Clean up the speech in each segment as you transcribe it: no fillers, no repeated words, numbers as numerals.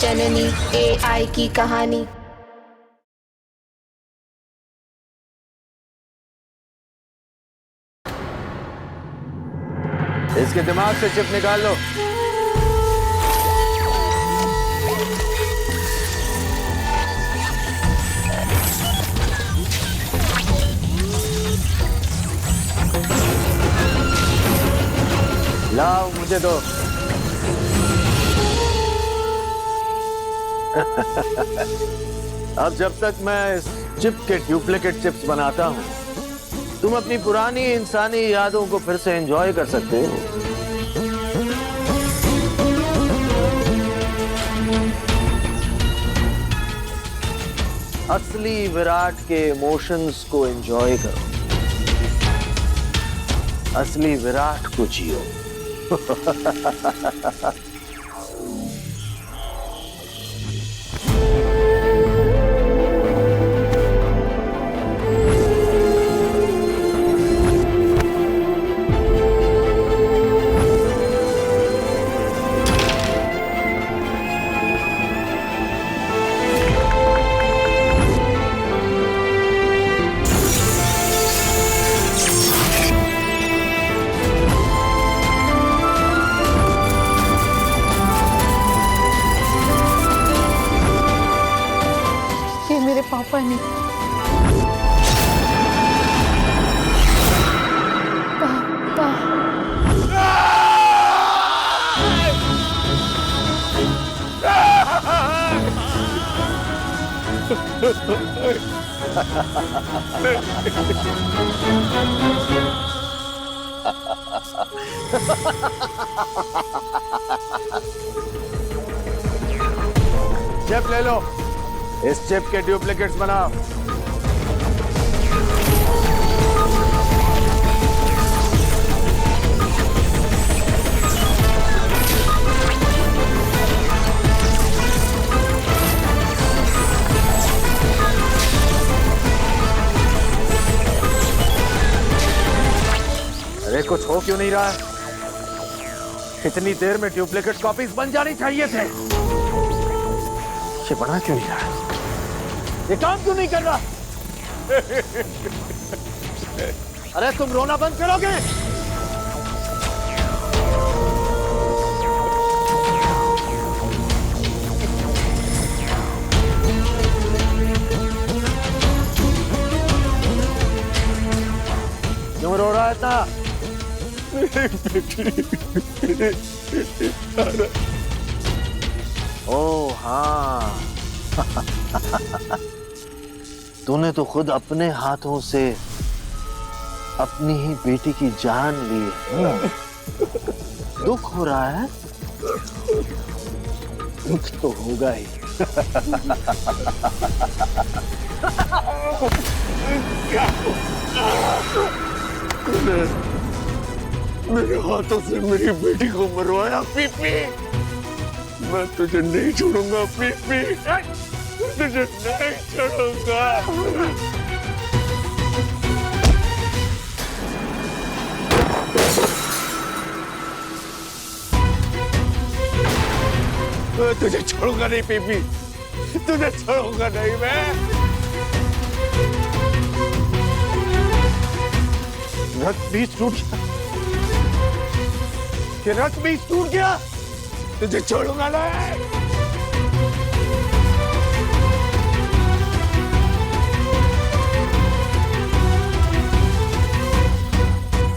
जननी AI की कहानी। इसके दिमाग से चिप निकाल लो। लाओ मुझे दो। अब जब तक मैं इस चिप के डुप्लीकेट चिप्स बनाता हूं, तुम अपनी पुरानी इंसानी यादों को फिर से एंजॉय कर सकते हो। असली विराट के इमोशंस को एंजॉय करो, असली विराट को जियो। मेरे पापा ने पापा चिप ले लो, इस चिप के डुप्लीकेट्स बनाओ। अरे कुछ हो क्यों नहीं रहा? इतनी देर में डुप्लीकेट कॉपीज बन जानी चाहिए थे। ये बना क्यों नहीं रहा? ये काम क्यों नहीं कर रहा? अरे तुम रोना बंद करोगे? क्यों रो रहा है इतना? ओ हाँ, तूने तो खुद अपने हाथों से अपनी ही बेटी की जान ली। दुख हो रहा है? दुख तो होगा ही। तूने मेरे हाथों से मेरी बेटी को मरवाया पीपी। मैं तुझे नहीं छोड़ूंगा पीपी, तुझे नहीं छोड़ूंगा। मैं तुझे छोड़ूंगा नहीं पीपी, तुझे छोड़ूंगा नहीं मैं। रक्त बीज टूट गया, ये रक्त बीज टूट गया, तुझे छोड़ूंगा नहीं।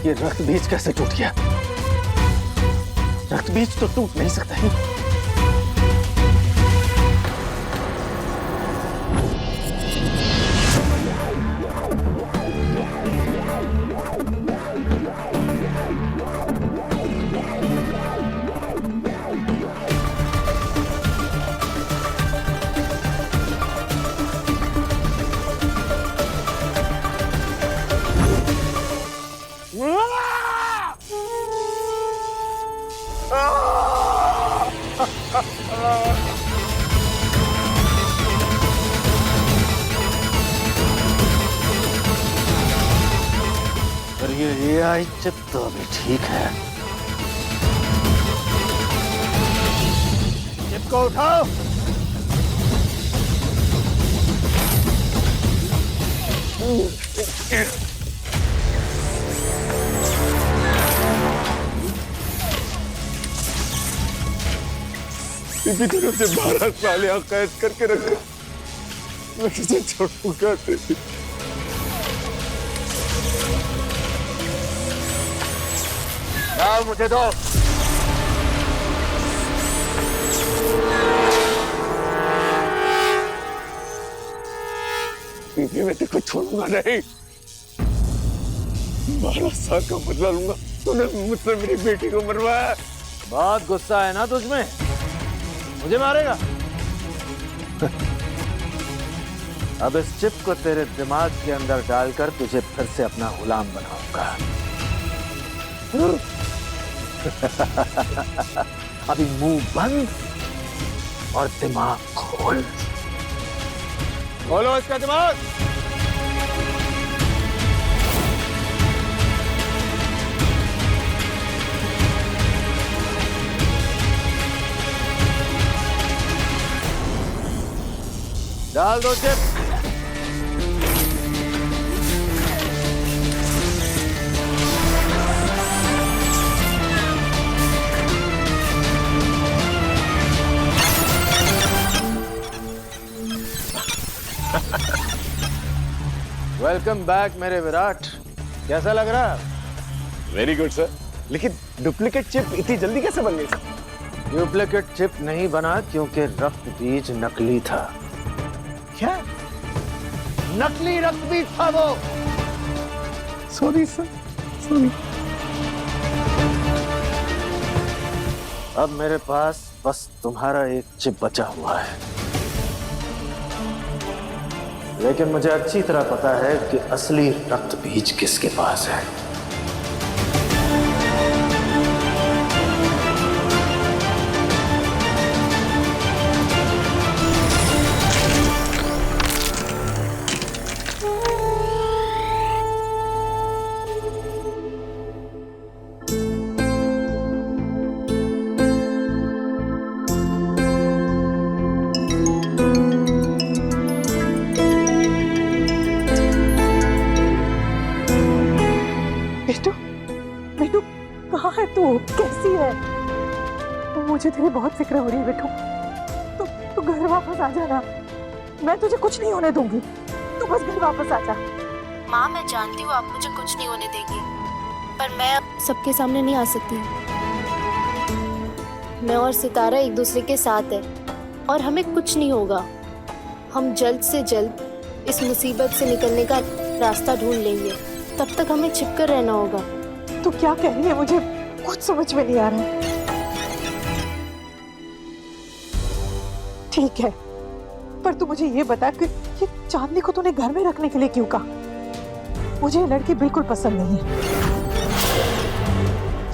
ये रक्त बीज कैसे टूट गया? रक्त बीज तो टूट नहीं सकता है। पर ये AI चिप तो अभी ठीक है। चिप को उठाओ। इतनी दिनों से 12 साल यहाँ कैद करके रखा, मैं किसे छोड़ूंगा तेरी? मुझे दो। बीबी मैं तेरे को छोड़ूंगा नहीं। 12 साल का बदला लूंगा। तूने मुझसे मेरी बेटी को मरवाया। बहुत गुस्सा है ना तुझमें? मुझे मारेगा? अब इस चिप को तेरे दिमाग के अंदर डालकर तुझे फिर से अपना गुलाम बनाऊंगा। अभी मुंह बंद और दिमाग खोल। खोलो इसका दिमाग। डाल दो चिप। वेलकम बैक मेरे विराट। कैसा लग रहा है? Very good sir. लेकिन डुप्लीकेट चिप इतनी जल्दी कैसे बन गई सर? डुप्लीकेट चिप नहीं बना क्योंकि रक्त बीज नकली था। क्या? नकली रक्त बीज था वो। Sorry sir, sorry. अब मेरे पास बस तुम्हारा एक चिप बचा हुआ है, लेकिन मुझे अच्छी तरह पता है कि असली रक्त बीज किसके पास है। बेटू कहाँ है तू? कैसी है? मुझे तेरी बहुत फिक्र हो रही है बेटू। तू घर वापस आ जाना। मैं तुझे कुछ नहीं होने दूंगी। तू बस घर वापस आ जा। माँ मैं जानती हूँ आप मुझे कुछ नहीं होने देंगी, पर मैं अब सबके सामने नहीं आ सकती। मैं और सितारा एक दूसरे के साथ है और हमें कुछ नहीं होगा। हम जल्द से जल्द इस मुसीबत से निकलने का रास्ता ढूंढ लेंगे। तब तक हमें छिपकर रहना होगा। तू क्या कह रही है? मुझे कुछ समझ में नहीं आ रहा है। ठीक है, पर तू मुझे ये बता कि ये चांदनी को तूने घर में रखने के लिए क्यों कहा? मुझे ये लड़की बिल्कुल पसंद नहीं है।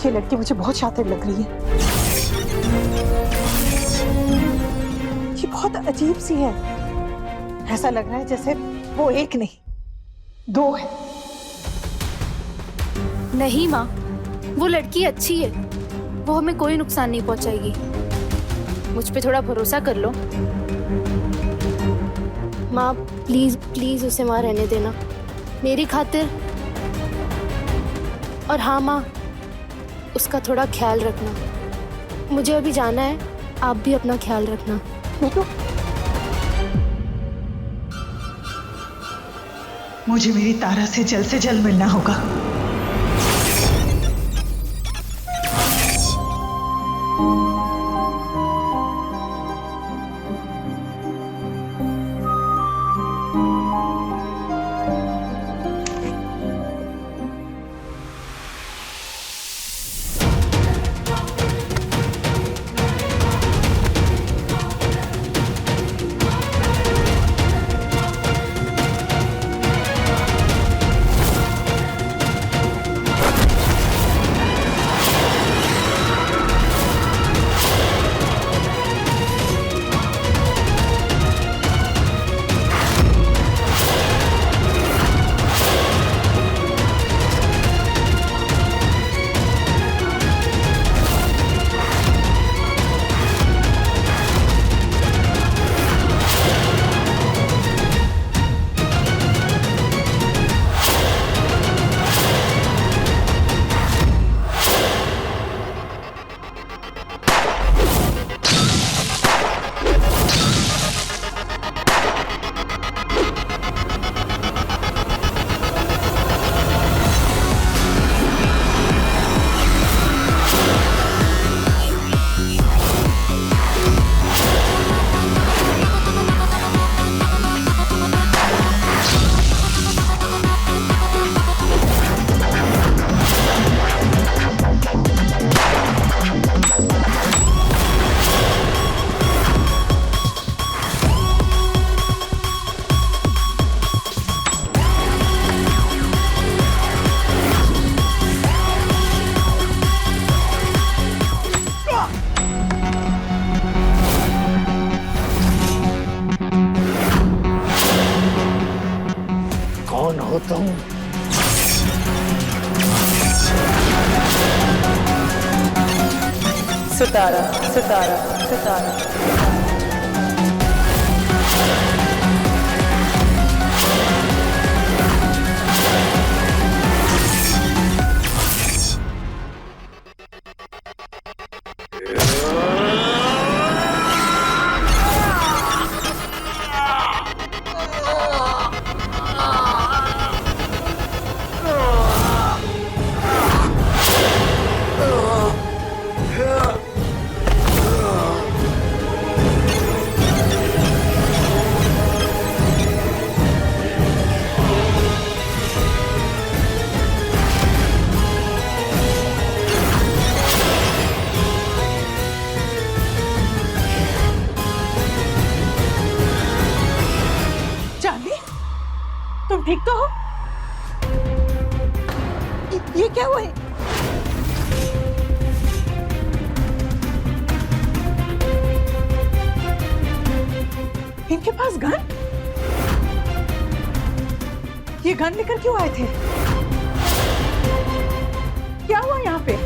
ये लड़की मुझे बहुत शातिर लग रही है। ये बहुत अजीब सी है। ऐसा लग रहा है जैसे वो एक नहीं दो है। नहीं माँ, वो लड़की अच्छी है। वो हमें कोई नुकसान नहीं पहुंचाएगी। मुझ पे थोड़ा भरोसा कर लो। माँ प्लीज प्लीज उसे वहाँ रहने देना मेरी खातिर। और हाँ माँ, उसका थोड़ा ख्याल रखना। मुझे अभी जाना है, आप भी अपना ख्याल रखना। बेटू, मुझे मेरी तारा से जल्द मिलना होगा। करता हूँ। सितारा सितारा सितारा। तुम ठीक तो हो? ये क्या हुआ है? इनके पास गन? ये गन लेकर क्यों आए थे? क्या हुआ यहाँ पे?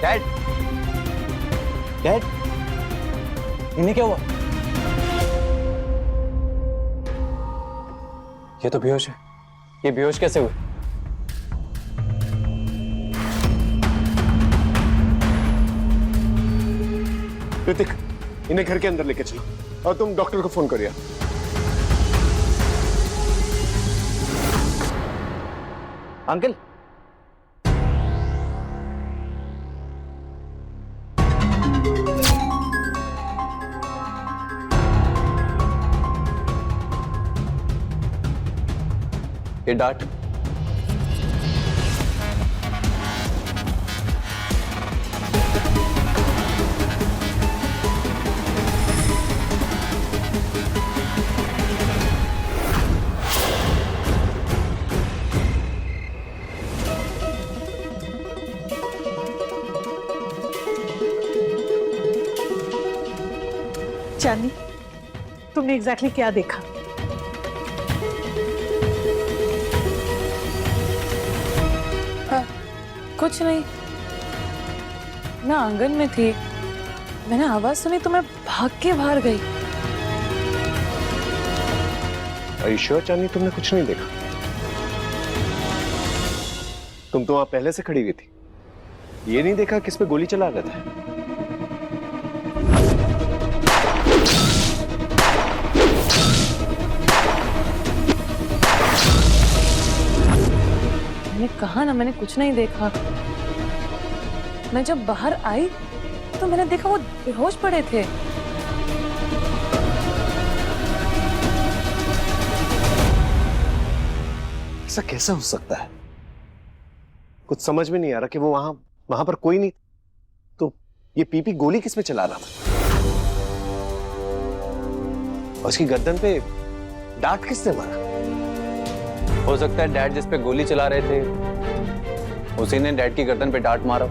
डैड, डैड, इन्हें क्या हुआ? ये तो बेहोश है। ये बेहोश कैसे हुए? ऋतिक, इन्हें घर के अंदर लेके चलो और तुम डॉक्टर को फोन करिए। अंकल, ये डांट। चांदनी, तुमने एग्जैक्टली क्या देखा? कुछ नहीं, मैं आंगन में थी, मैंने आवाज सुनी तो मैं भाग के बाहर गई। Are you sure, चांदनी, तुमने कुछ नहीं देखा? तुम तो वहां पहले से खड़ी हुई थी। ये नहीं देखा किस पे गोली चला रहा था? मैंने कहा ना, मैंने कुछ नहीं देखा। मैं जब बाहर आई तो मैंने देखा वो बेहोश पड़े थे। ऐसा कैसे हो सकता है? कुछ समझ में नहीं आ रहा कि वो वहां पर कोई नहीं, तो ये पीपी गोली किस पे चला रहा था? और उसकी गर्दन पे डांट किसने मारा? हो सकता है डैड जिस पे गोली चला रहे थे उसी ने डैड की गर्दन पे डांट मारा।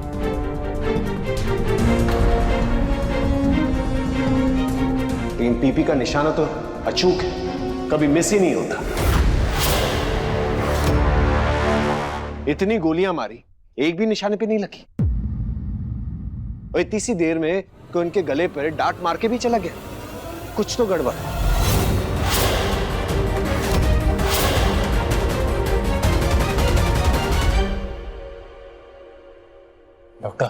लेकिन पीपी का निशाना तो अचूक है, कभी मिस ही नहीं होता। इतनी गोलियां मारी, एक भी निशाने पे नहीं लगी, और इतनी सी देर में कोई उनके गले पर डांट मार के भी चला गया। कुछ तो गड़बड़ है। डॉक्टर,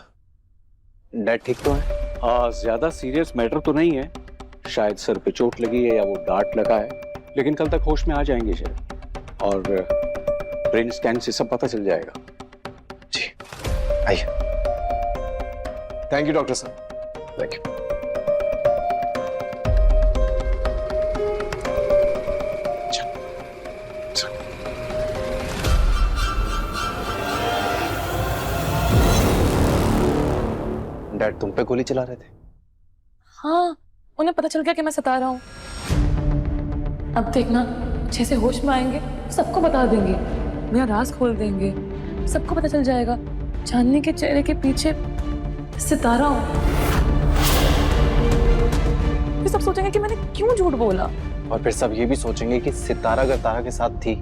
डैड ठीक तो है? ज्यादा सीरियस मैटर तो नहीं है, शायद सर पे चोट लगी है या वो डांट लगा है, लेकिन कल तक होश में आ जाएंगे शायद, और ब्रेन स्कैन से सब पता चल जाएगा। जी, आइए। थैंक यू डॉक्टर साहब, थैंक यू। डैड तुम पे गोली चला रहे थे? हाँ, उन्हें पता चल गया कि मैं सता रहा हूँ। अब देखना, जैसे होश में आएंगे सबको बता देंगे, मेरा राज खोल देंगे, सबको पता चल जाएगा चांदनी के चेहरे के पीछे सितारा हूँ। फिर सब सोचेंगे कि मैंने क्यों झूठ बोला। और फिर सब ये भी सोचेंगे कि सितारा अगर तारा के साथ थी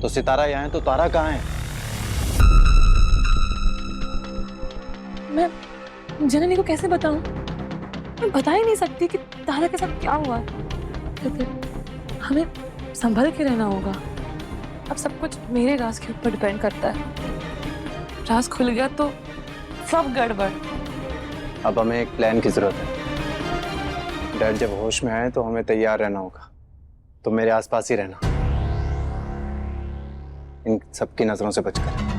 तो सितारा यहाँ है तो तारा कहाँ है? मैं जननी को कैसे बताऊं? मैं बता ही नहीं सकती कि तारा के साथ क्या हुआ। फिर हमें संभल के रहना होगा। अब सब कुछ मेरे राज के ऊपर डिपेंड करता है। राज खुल गया तो सब गड़बड़। अब हमें एक प्लान की जरूरत है। डैड जब होश में आए तो हमें तैयार रहना होगा। तो मेरे आसपास ही रहना, इन सबकी नजरों से बचकर।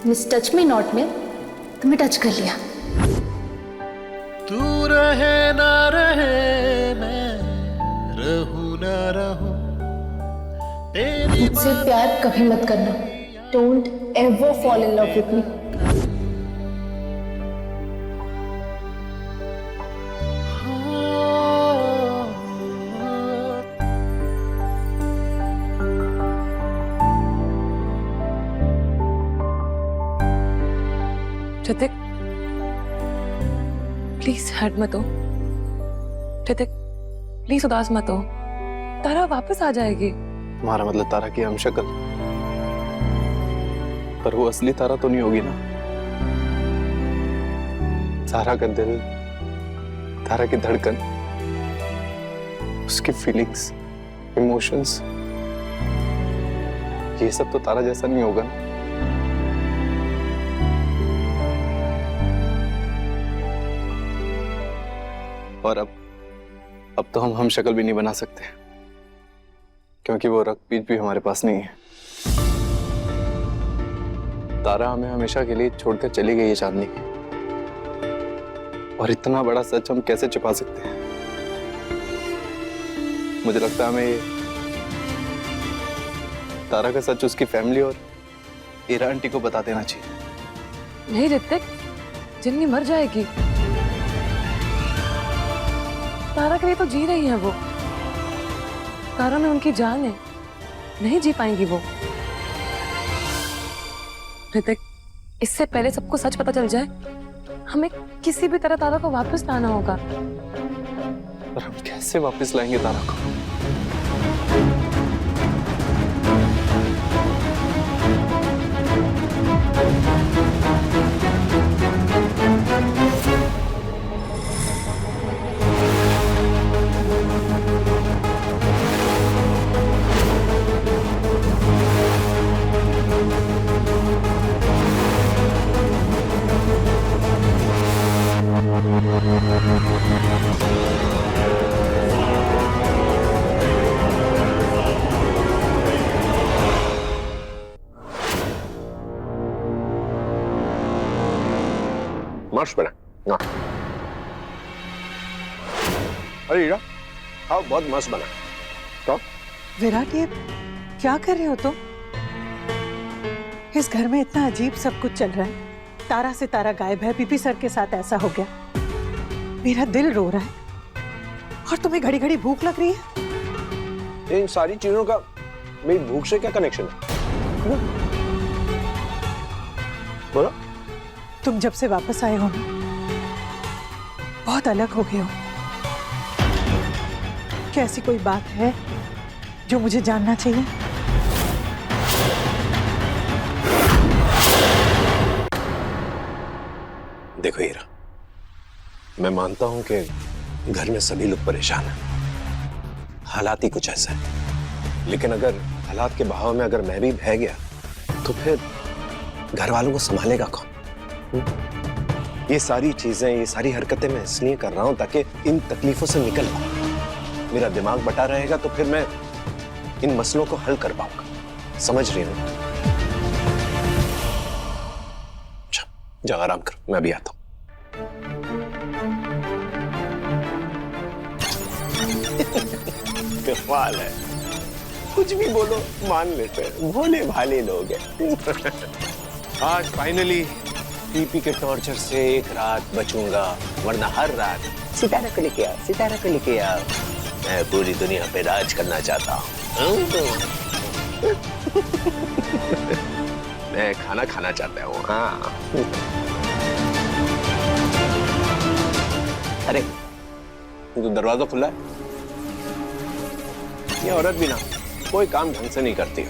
मिस टच मी नॉट में तुम्हें टच कर लिया। तू रहे ना रहे मैं रहूं ना रहूं तेरी मुझसे प्यार कभी मत करना। Don't ever fall in love with me. Hrithik please hurt मत हो। ऋतिक प्लीज उदास मत हो। तारा वापस आ जाएगी। तुम्हारा मतलब तारा की हम शक्ल, पर वो असली तारा तो नहीं होगी ना। तारा का दिल, तारा की धड़कन, उसकी फीलिंग्स, इमोशंस, ये सब तो तारा जैसा नहीं होगा ना। और अब तो हम शक्ल भी नहीं बना सकते, क्योंकि वो रक्तबीज भी हमारे पास नहीं है। तारा हमें हमेशा के लिए छोड़कर चली गई है चांदनी, और इतना बड़ा सच हम कैसे छुपा सकते हैं? मुझे लगता है हमें तारा का सच उसकी फैमिली और ईरा आंटी को बता देना चाहिए। नहीं ऋतिक, जिन्नी मर जाएगी। तारा के लिए तो जी रही है वो। तारा में उनकी जान है, नहीं जी पाएंगी वो। ऋतिक, इससे पहले सबको सच पता चल जाए, हमें किसी भी तरह तारा को वापस लाना होगा। पर हम कैसे वापस लाएंगे तारा को? मस्त बना ना। अरे हीरा, हाँ बहुत मस्त बना। तो विराट, ये क्या कर रहे हो तुम? इस घर में इतना अजीब सब कुछ चल रहा है। तारा से तारा गायब है, पीपी सर के साथ ऐसा हो गया। मेरा दिल रो रहा है और तुम्हें घड़ी घड़ी भूख लग रही है। इन सारी चीजों का मेरी भूख से क्या कनेक्शन है? बोलो। तुम जब से वापस आए हो ना, बहुत अलग हो गए हो। क्या ऐसी कोई बात है जो मुझे जानना चाहिए? देखो हीरा, मैं मानता हूं कि घर में सभी लोग परेशान हैं, हालात ही कुछ ऐसा है। लेकिन अगर हालात के बहाव में अगर मैं भी बह गया तो फिर घर वालों को संभालेगा कौन? ये सारी चीजें, ये सारी हरकतें मैं इसलिए कर रहा हूं ताकि इन तकलीफों से निकल पाऊं। मेरा दिमाग बटा रहेगा तो फिर मैं इन मसलों को हल कर पाऊंगा। समझ रही हूं? जाओ आराम करो, मैं अभी आता हूं। कमाल है, कुछ भी बोलो मान लेते हैं, भोले भाले लोग हैं। आज फाइनली पीपी के टॉर्चर से एक रात बचूंगा, वरना हर रात सितारा को लेके आओ, सितारा को लेके आओ। मैं पूरी दुनिया पे राज करना चाहता हूँ। मैं खाना खाना चाहता हूँ। हाँ। अरे तो दरवाजा खुला है। ये औरत भी ना कोई काम ढंग से नहीं करती।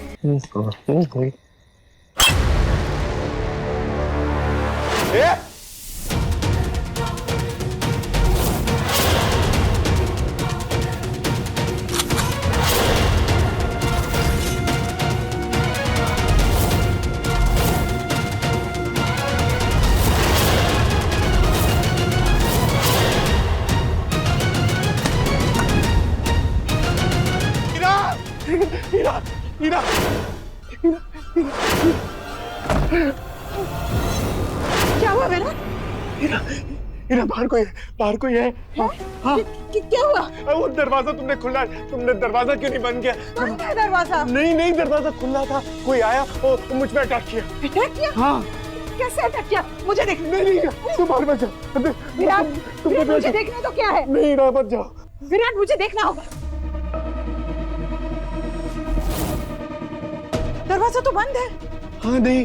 हीरा, हीरा, क्या हुआ मेरा? हीरा, हीरा बाहर कोई है। हाँ। क्या हुआ? वो दरवाजा तुमने दरवाजा क्यों नहीं बंद किया? बंद है दरवाजा? नहीं दरवाजा खुला था, कोई आया और मुझ पे अटैक किया। अटैक किया? हाँ। कैसे अटैक किया? मुझे देख। नहीं तुम बाहर मत जाओ। विराट, मुझे देखना तो क्या है? नहीं ना मत जाओ। विराट मुझे देखना होगा। दरवाजा तो बंद है। हाँ नहीं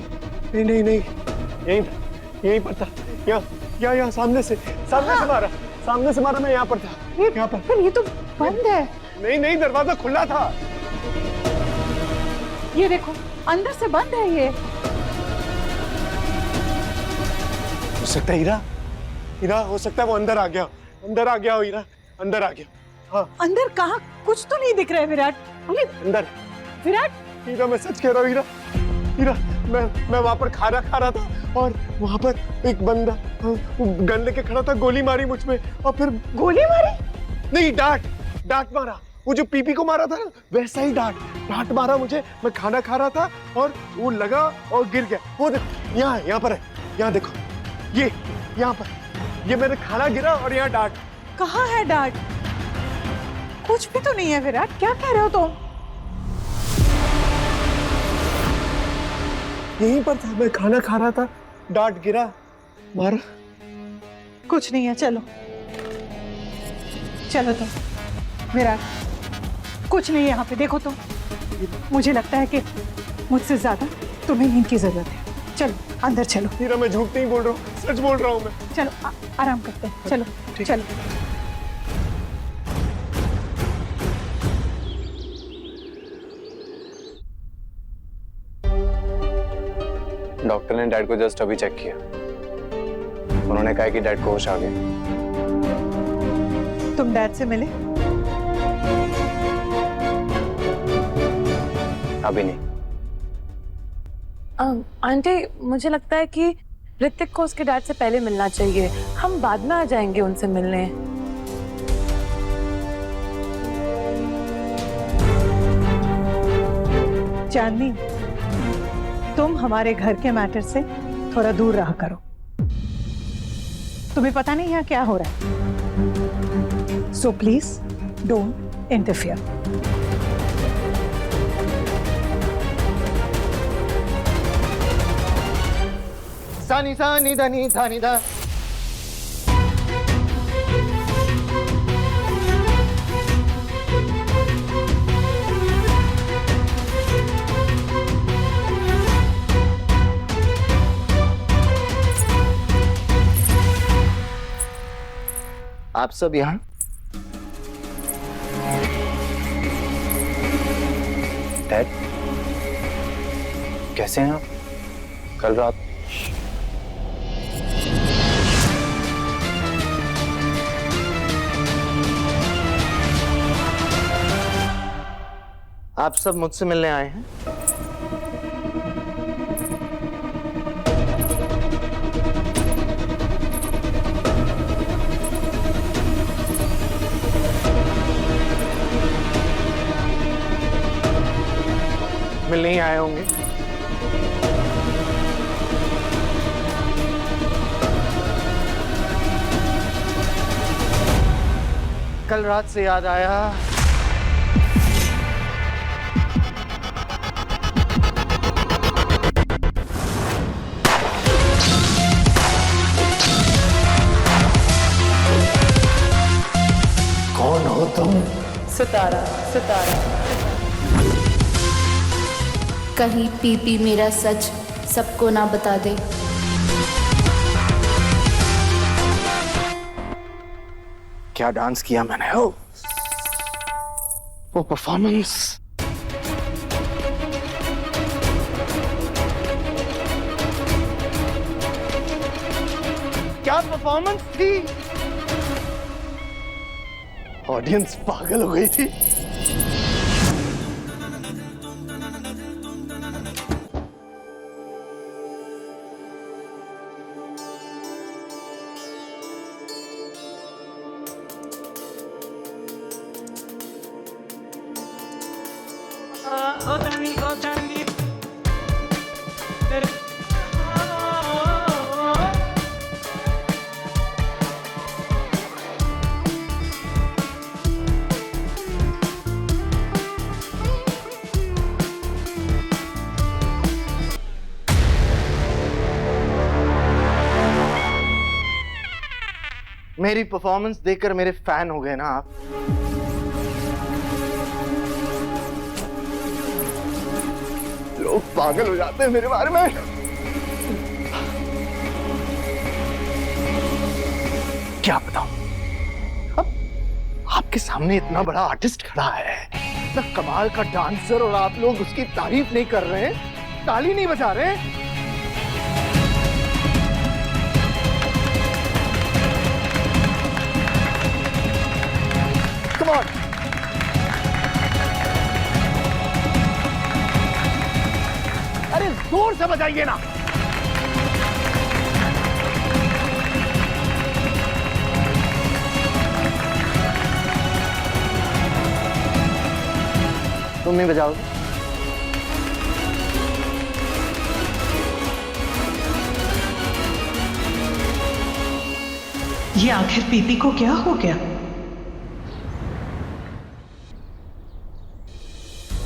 यहीं पर था। यहाँ सामने से मारा, मैं यहाँ पर था। यहाँ पर। पर ये तो बंद है। नहीं दरवाजा खुला था। ये देखो अंदर से बंद है ये। हो सकता है हीरा हो सकता है वो अंदर आ गया हो हीरा, अंदर आ गया। हाँ अंदर कहाँ? कुछ तो नहीं दिख रहा है विराट। अंदर। विराट हीरा मैं सच कह रहा हूँ हीरा, मैं वहां पर खाना खा रहा था और वहां पर एक बंदा गन लेके खड़ा था, गोली मारी मुझ में और फिर गोली मारी? नहीं डांट मारा। वो जो पीपी को मारा था ना वैसा ही डांट मारा मुझे। मैं खाना खा रहा था और वो लगा और गिर गया। वो देखो यहाँ पर है, यहाँ देखो ये यहाँ पर ये मेरे खाना गिरा और यहाँ डांट। कहाँ है डांट? कुछ भी तो नहीं है विराट, क्या कह रहे हो तुम? यहीं पर था, मैं खाना खा रहा था, डांट गिरा, मारा। कुछ नहीं है, चलो तुम। विराट कुछ नहीं है यहाँ पे, देखो तुम। मुझे लगता है कि मुझसे ज्यादा तुम्हें नींद की जरूरत है। चलो अंदर चलो। हीरा मैं झूठ नहीं बोल रहा हूँ, सच बोल रहा हूँ मैं। चलो आराम करते हैं। चलो। डॉक्टर ने डैड को जस्ट अभी चेक किया। उन्होंने कहा कि डैड को होश आ गया। तुम डैड से मिले? अभी नहीं। आंटी मुझे लगता है कि ऋतिक को उसके डैड से पहले मिलना चाहिए। हम बाद में आ जाएंगे उनसे मिलने। चांदनी, तुम हमारे घर के मैटर से थोड़ा दूर रहा करो। तुम्हें पता नहीं यहाँ क्या हो रहा है। So please don't interfere. सानी सानी धनी धानी धा। आप सब यहाँ? डैड कैसे हैं आप? कल रात आप सब मुझसे मिलने आए हैं? मिलने ही आए होंगे। कल रात से याद आया सितारा सितारा। कहीं पीपी मेरा सच सबको ना बता दे। क्या डांस किया मैंने, हो वो परफॉर्मेंस। क्या परफॉर्मेंस थी। ऑडियंस पागल हो गई थी। मेरी परफॉर्मेंस देखकर मेरे फैन हो गए ना आप। लोग पागल हो जाते हैं मेरे बारे में। क्या बताऊं, अब आपके सामने इतना बड़ा आर्टिस्ट खड़ा है, इतना कमाल का डांसर, और आप लोग उसकी तारीफ नहीं कर रहे हैं, ताली नहीं बजा रहे हैं। Come on. अरे जोर से बजाइए ना। तुम नहीं बजाओगे? ये आखिर पीपी को क्या हो गया?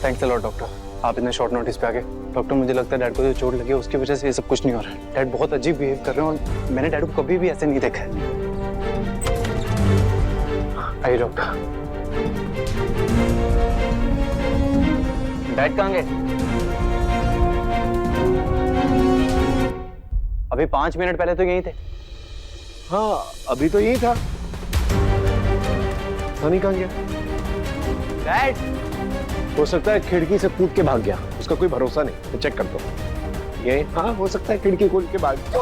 थैंक्स अ लॉट डॉक्टर, आप इतने शॉर्ट नोटिस पे आ गए। डॉक्टर मुझे लगता है डैड को जो चोट लगी है उसकी वजह से ये सब कुछ नहीं हो रहा है। डैड बहुत अजीब बिहेव कर रहे हैं और मैंने डैड को कभी भी ऐसे नहीं देखा है। आइए डॉक्टर। डैड कहाँ गए? अभी 5 मिनट पहले तो यहीं थे। हाँ अभी तो यही था। हनी कहाँ गया? डैड हो सकता है खिड़की से कूद के भाग गया, उसका कोई भरोसा नहीं, मैं चेक करता हूँ। ये हाँ हो सकता है खिड़की कूद के भाग गया।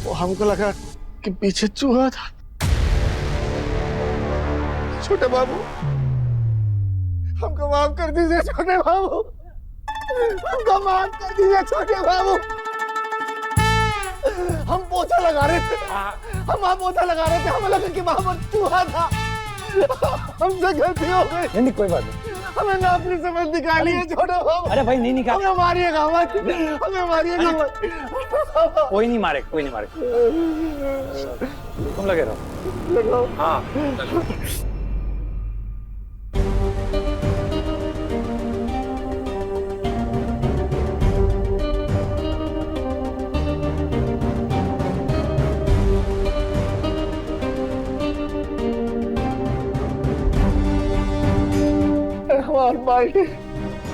वो हमको लगा कि पीछे चूहा था। छोटे बाबू, हमको माफ कर दीजिए छोटे बाबू, हमको माफ कर दीजिए छोटे बाबू। हम पोछा लगा रहे थे, हम वहाँ पोछा लगा रहे थे, हमें लगा कि वहाँ पर चूहा था। हमसे गलती हो गई। नहीं कोई बात नहीं, हमें ना अपनी समझ निकाली है छोटे बाबू। अरे भाई नहीं निकाल। हमें मारिएगा मत, हमें मारिएगा मत। कोई नहीं मारे, कोई नहीं मारे। तुम लगे रहो। हाँ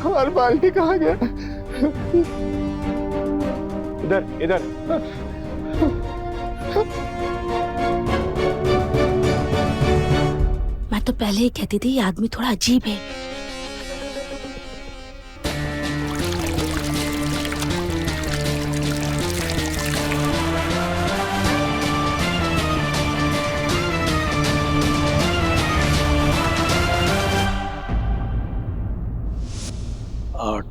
हमारी बाल्टी कहाँ गया? इधर इधर। मैं तो पहले ही कहती थी ये आदमी थोड़ा अजीब है।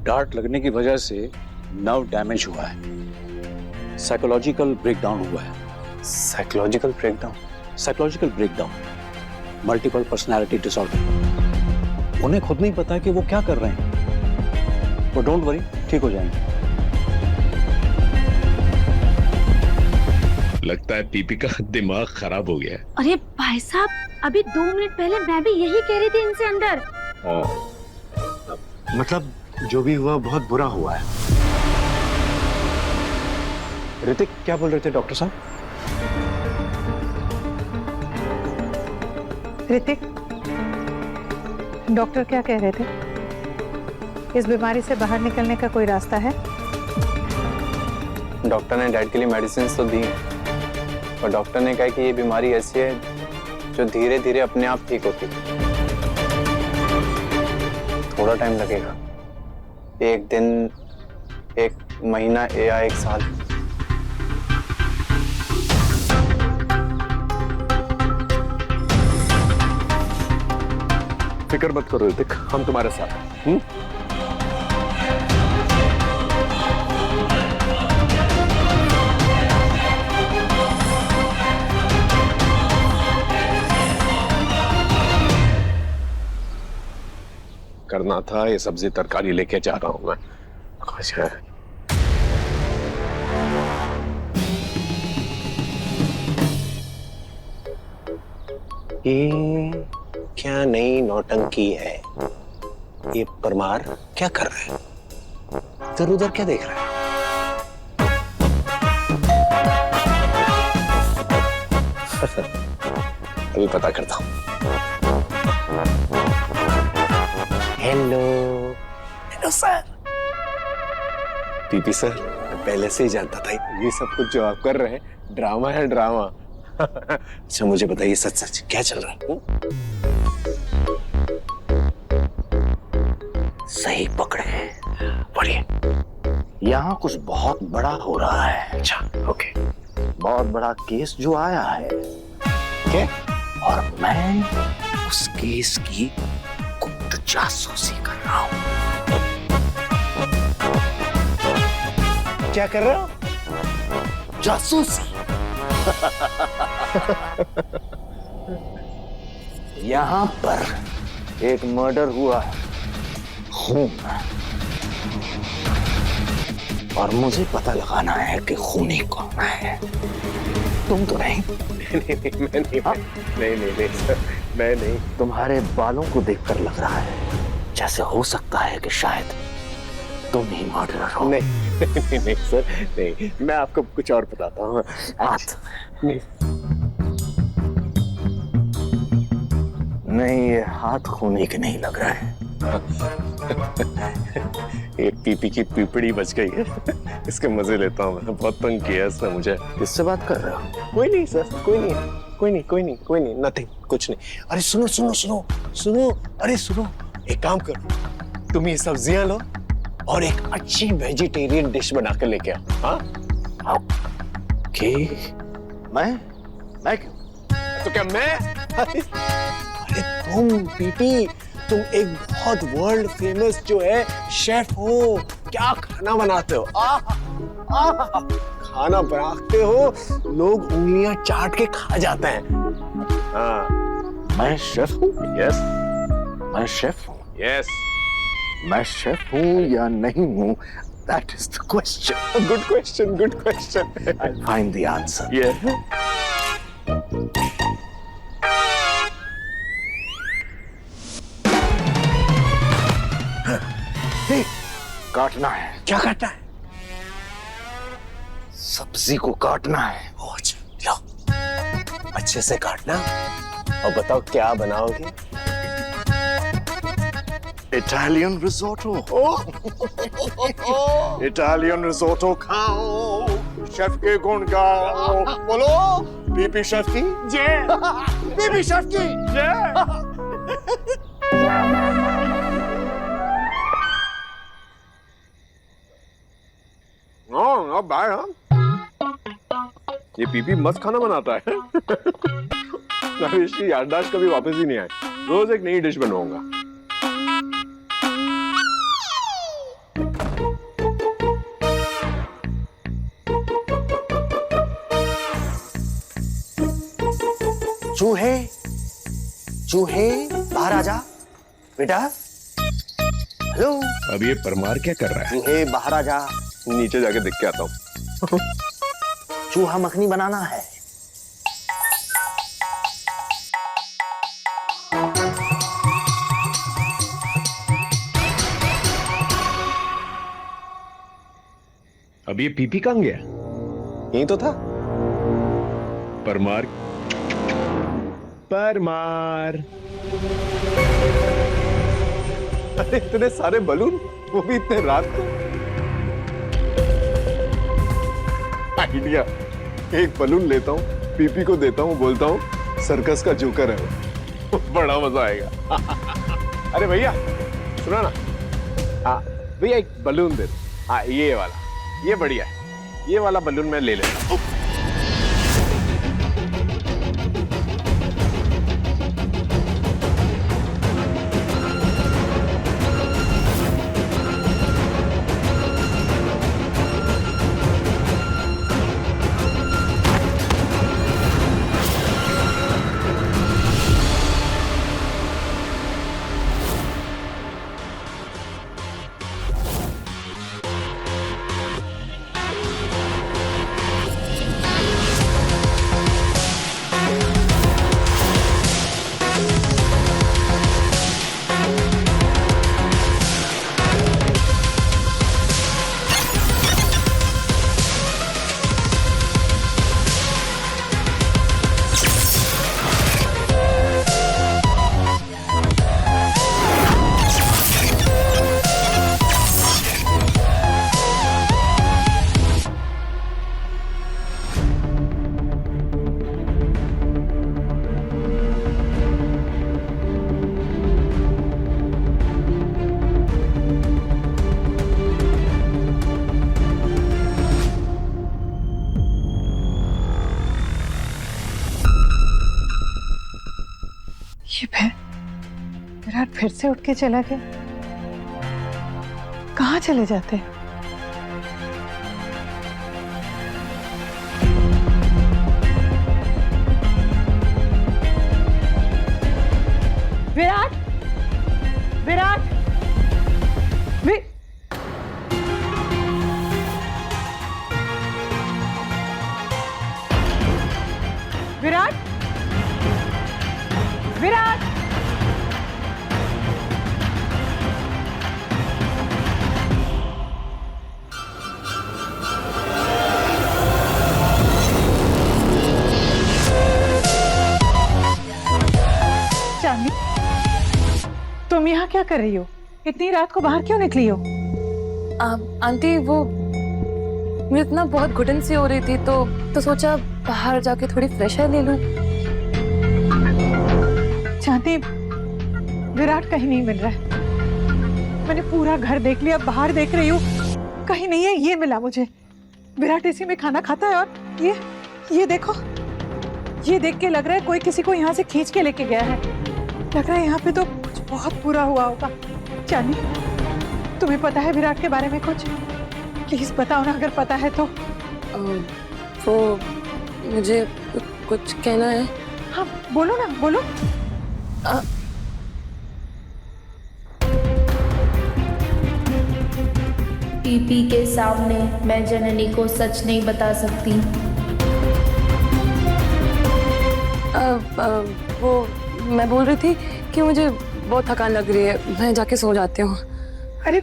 डार्ट लगने की वजह से नर्व डैमेज हुआ है, साइकोलॉजिकल ब्रेकडाउन हुआ है। Psychological breakdown? Psychological breakdown, multiple personality disorder. उन्हें खुद नहीं पता कि वो क्या कर रहे हैं। वो डोंट वरी, ठीक हो जाएंगे। लगता है पीपी का दिमाग खराब हो गया है। अरे भाई साहब, अभी 2 मिनट पहले मैं भी यही कह रही थी इनसे अंदर। मतलब जो भी हुआ बहुत बुरा हुआ है। ऋतिक क्या बोल रहे थे डॉक्टर साहब? ऋतिक, डॉक्टर क्या कह रहे थे? इस बीमारी से बाहर निकलने का कोई रास्ता है? डॉक्टर ने डैड के लिए मेडिसिन तो दी, पर डॉक्टर ने कहा कि ये बीमारी ऐसी है जो धीरे धीरे अपने आप ठीक होती है। थोड़ा टाइम लगेगा, 1 दिन, 1 महीना या 1 साल। फिक्र मत करो ऋतिक, हम तुम्हारे साथ हैं। करना था, ये सब्जी तरकारी लेके जा रहा हूं मैं। अच्छा, ये क्या नई नौटंकी है? ये परमार क्या कर रहा है? इधर उधर क्या देख रहा है? अभी पता करता हूं। Hello hello sir. PP sir, मैं पहले से ही जानता था ये सब कुछ जो आप कर रहे हैं ड्रामा है, ड्रामा। अच्छा मुझे बताइए सच सच क्या चल रहा है? सही पकड़े, बढ़िए। यहाँ कुछ बहुत बड़ा हो रहा है। अच्छा ओके। बहुत बड़ा केस जो आया है, क्या? और मैं उस केस की गुप्त जासूसी कर रहा हूँ। क्या कर रहे हो? जासूसी। यहाँ पर एक मर्डर हुआ है, खून, और मुझे पता लगाना है कि खूनी कौन है। तुम तो नहीं। नहीं सर, मैं नहीं। तुम्हारे बालों को देखकर लग रहा है जैसे हो सकता है कि शायद तुम ही मर्डरर हो। नहीं सर, नहीं। मैं आपको कुछ और बताता हूँ। नहीं, ये हाथ खूनी के नहीं लग रहा है। ये पीपी की पीपड़ी बच गई है। इसके मजे लेता हूँ मैं। बहुत तंग किया इसने मुझे। किससे बात कर रहे हो? कोई नहीं सर, कोई नहीं, नथिंग, कुछ नहीं। अरे सुनो, अरे सुनो, एक काम करो, तुम ये सब्जियां लो और एक अच्छी वेजिटेरियन डिश बना कर लेके आओ। हाँ ओके। मैं क्यों? तो क्या मैं? अरे तुम पीपी, तुम एक बहुत वर्ल्ड फेमस जो है शेफ हो। क्या खाना बनाते हो? खाना बनाते हो, लोग उंगलियां चाट के खा जाते हैं। हाँ। मैं शेफ हूँ? यस। मैं शेफ हूँ? यस। मैं शेफ हूँ या नहीं हूँ? That is the question. Good question. I'll find the answer. Yeah. काटना है। क्या काटना है? सब्जी को काटना है। लो, अच्छे से काटना और बताओ क्या बनाओगे? Italian risotto. इटालियन रिसोटो खाओ, शेफ के गुण गाओ। बोलो पीपी शेफ की जय। पीपी शेफ की जय। हाँ बाय। हाँ, ये पीपी मस्त खाना बनाता है। अभी इसकी याददाश्त कभी वापस ही नहीं आई। रोज एक नई डिश बनवाऊंगा। चूहे बाहर आ जा बेटा। हेलो। अब ये परमार क्या कर रहा है? चूहे बाहर आ जा। नीचे जाके देख के आता हूँ। चूहा मखनी बनाना है। अब ये पीपी कहाँ गया? यही तो था। परमार परमार। अरे इतने सारे बलून, वो भी इतने रात को। आइडिया, एक बलून लेता हूँ, पीपी को देता हूँ, बोलता हूँ सर्कस का जोकर है वो। बड़ा मजा आएगा। अरे भैया सुना ना, हाँ भैया एक बलून दे। हाँ ये वाला, ये बढ़िया है, ये वाला बलून मैं ले लेता हूँ। ये विराट फिर से उठ के चला गया। कहाँ चले जाते हैं? विराट, विराट, विराट, विराट, चांदनी, तुम यहाँ क्या कर रही हो? इतनी रात को बाहर क्यों निकली हो? आंटी वो मुझे इतना बहुत घुटन सी हो रही थी तो सोचा बाहर जाके थोड़ी फ्रेश एयर ले लूं। चांदी, विराट कहीं नहीं मिल रहा है। मैंने पूरा घर देख लिया, बाहर देख रही हूँ, कहीं नहीं है। ये मिला मुझे, विराट इसी में खाना खाता है। और ये देखो, ये देख के लग रहा है कोई किसी को यहाँ से खींच के लेके गया है। लग रहा है यहाँ पे तो कुछ बहुत बुरा हुआ होगा। चांदी, तुम्हें पता है विराट के बारे में कुछ? प्लीज बताओ ना, अगर पता है तो। वो मुझे कुछ कहना है। हाँ बोलो ना, बोलो। पीपी के सामने मैं जननी को सच नहीं बता सकती। वो मैं बोल रही थी कि मुझे बहुत थकान लग रही है, मैं जाके सो जाती हूँ। अरे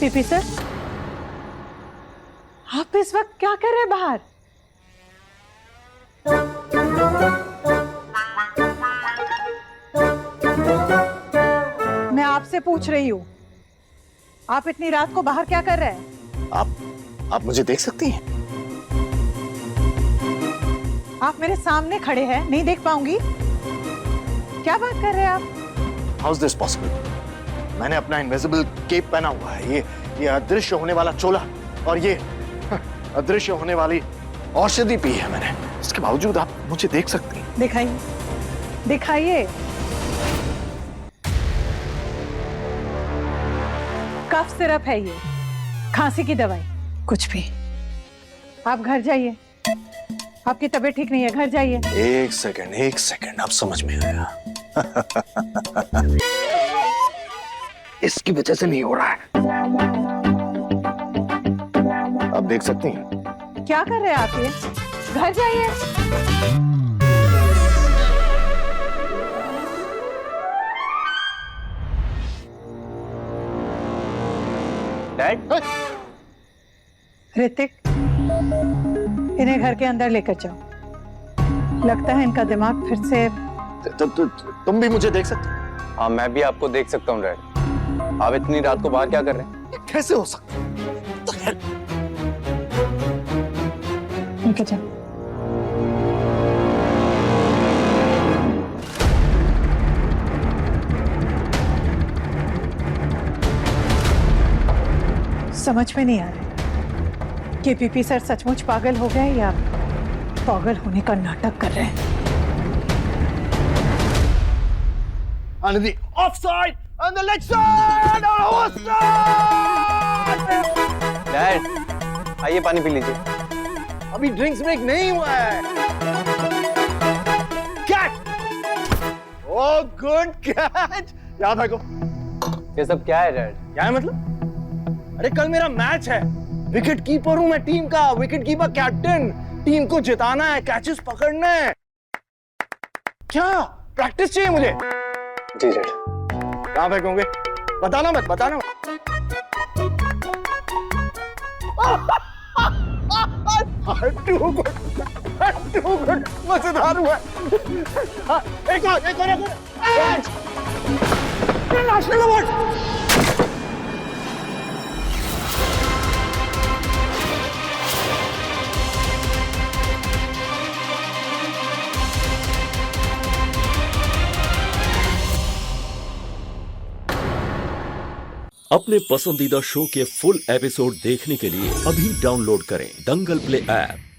पीपी सर, आप इस वक्त क्या कर रहे हैं बाहर? मैं आपसे पूछ रही हूँ, आप इतनी रात को बाहर क्या कर रहे हैं? आप मुझे देख सकती हैं? आप मेरे सामने खड़े हैं, नहीं देख पाऊंगी? क्या बात कर रहे हैं आप? How is this possible? मैंने अपना इनविजिबल केप पहना हुआ है, ये अदृश्य होने वाला चोला, और ये अदृश्य होने वाली औषधि पी है मैंने। इसके बावजूद आप मुझे देख सकती हैं। दिखाइए, दिखाइए। कफ सिरप है ये, खांसी की दवाई। कुछ भी आप घर जाइए, आपकी तबीयत ठीक नहीं है, घर जाइए। एक सेकंड, अब समझ में आया। इसकी वजह से नहीं हो रहा है। आप देख सकती हैं। क्या कर रहे हैं आप ये? घर जाइए। डैड, ऋतिक, इन्हें घर के अंदर लेकर जाओ। लगता है इनका दिमाग फिर से। तुम भी मुझे देख सकते हो? हाँ मैं भी आपको देख सकता हूँ डैड। आप इतनी रात को बाहर क्या कर रहे हैं? कैसे हो सकता है? लेकर जाओ। समझ में नहीं आ रहा कि पीपी सर सचमुच पागल हो गए या पागल होने का नाटक कर रहे हैं। Anandi offside on the leg side और ऑफसाइड। डैड, आइए पानी पी लीजिए। अभी ड्रिंक्स ब्रेक नहीं हुआ है। कैच! Oh good catch! याद है को? ये सब क्या है डैड? क्या है मतलब? अरे कल मेरा मैच है, विकेट कीपर हूं मैं टीम का, विकेट कीपर कैप्टन। टीम को जिताना है, कैचेस पकड़ना है। क्या प्रैक्टिस चाहिए मुझे? जी डैड। कहां फेंकोगे? बताना मत, बताना मत। Too good, मजेदार हुआ। एक और। National award. अपने पसंदीदा शो के फुल एपिसोड देखने के लिए अभी डाउनलोड करें दंगल प्ले ऐप।